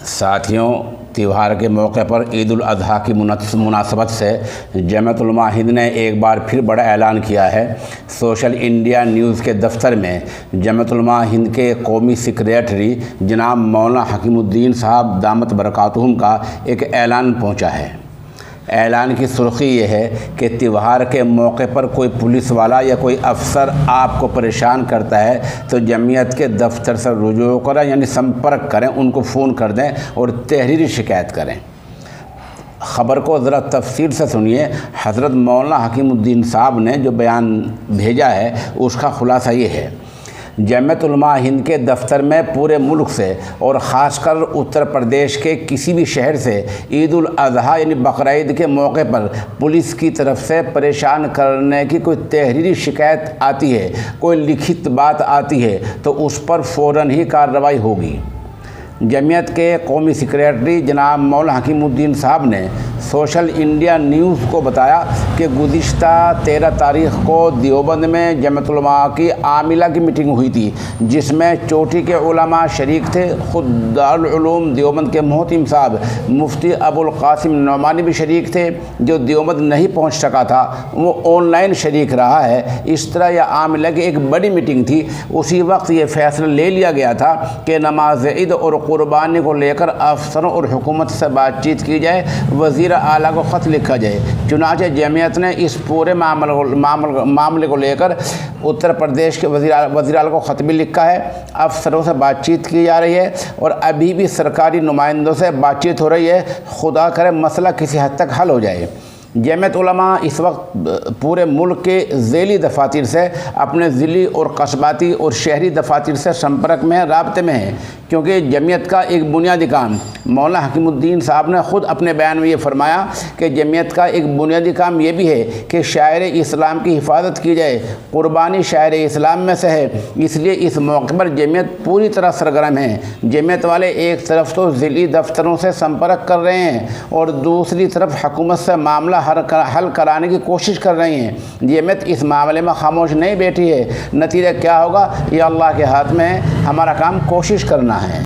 ساتھیوں، تہوار کے موقع پر عید الاضحیٰ کی مناسبت سے جمعیت علماء ہند نے ایک بار پھر بڑا اعلان کیا ہے۔ سوشل انڈیا نیوز کے دفتر میں جمعیت علماء ہند کے قومی سیکریٹری جناب مولانا حکیم الدین صاحب دامت برکاتہم کا ایک اعلان پہنچا ہے۔ اعلان کی سرخی یہ ہے کہ تہوار کے موقع پر کوئی پولیس والا یا کوئی افسر آپ کو پریشان کرتا ہے تو جمعیت کے دفتر سے رجوع کریں، یعنی سمپرک کریں، ان کو فون کر دیں اور تحریری شکایت کریں۔ خبر کو ذرا تفصیل سے سنیے۔ حضرت مولانا حکیم الدین صاحب نے جو بیان بھیجا ہے اس کا خلاصہ یہ ہے۔ جمعیت علماء ہند کے دفتر میں پورے ملک سے اور خاص کر اتر پردیش کے کسی بھی شہر سے عید الاضحیٰ یعنی بقرعید کے موقع پر پولیس کی طرف سے پریشان کرنے کی کوئی تحریری شکایت آتی ہے، کوئی لکھت بات آتی ہے تو اس پر فوراً ہی کارروائی ہوگی۔ جمعیت کے قومی سیکریٹری جناب مولانا حکیم الدین صاحب نے سوشل انڈیا نیوز کو بتایا کہ گزشتہ 13 تاریخ کو دیوبند میں جمعیت علماء کی عاملہ کی میٹنگ ہوئی تھی، جس میں چوٹی کے علماء شریک تھے۔ خود دارالعلوم دیوبند کے محتم صاحب مفتی ابو القاسم نعمانی بھی شریک تھے، جو دیوبند نہیں پہنچ سکا تھا، وہ آن لائن شریک رہا ہے۔ اس طرح یہ عاملہ کی ایک بڑی میٹنگ تھی۔ اسی وقت یہ فیصلہ لے لیا گیا تھا کہ نماز عید اور قربانی کو لے کر افسروں اور حکومت سے بات چیت کی جائے، وزیر اعلیٰ کو خط لکھا جائے۔ چنانچہ جمعیت نے اس پورے معاملے کو لے کر اتر پردیش کے وزیر اعلیٰ کو خط بھی لکھا ہے۔ افسروں سے بات چیت کی جا رہی ہے اور ابھی بھی سرکاری نمائندوں سے بات چیت ہو رہی ہے۔ خدا کرے مسئلہ کسی حد تک حل ہو جائے۔ جمعیت علماء اس وقت پورے ملک کے ذیلی دفاتر سے اپنے ضلعی اور قصباتی اور شہری دفاتر سے سمپرک میں رابطے میں ہیں، کیونکہ جمعیت کا ایک بنیادی کام، مولانا حکیم الدین صاحب نے خود اپنے بیان میں یہ فرمایا کہ جمعیت کا ایک بنیادی کام یہ بھی ہے کہ شاعر اسلام کی حفاظت کی جائے۔ قربانی شاعر اسلام میں سے ہے، اس لیے اس موقع پر جمعیت پوری طرح سرگرم ہے۔ جمعیت والے ایک طرف تو ضلعی دفتروں سے سمپرک کر رہے ہیں اور دوسری طرف حکومت سے معاملہ حل کرانے کی کوشش کر رہی ہیں۔ جمعیت اس معاملے میں خاموش نہیں بیٹھی ہے۔ نتیجہ کیا ہوگا یہ اللہ کے ہاتھ میں ہے، ہمارا کام کوشش کرنا ہے۔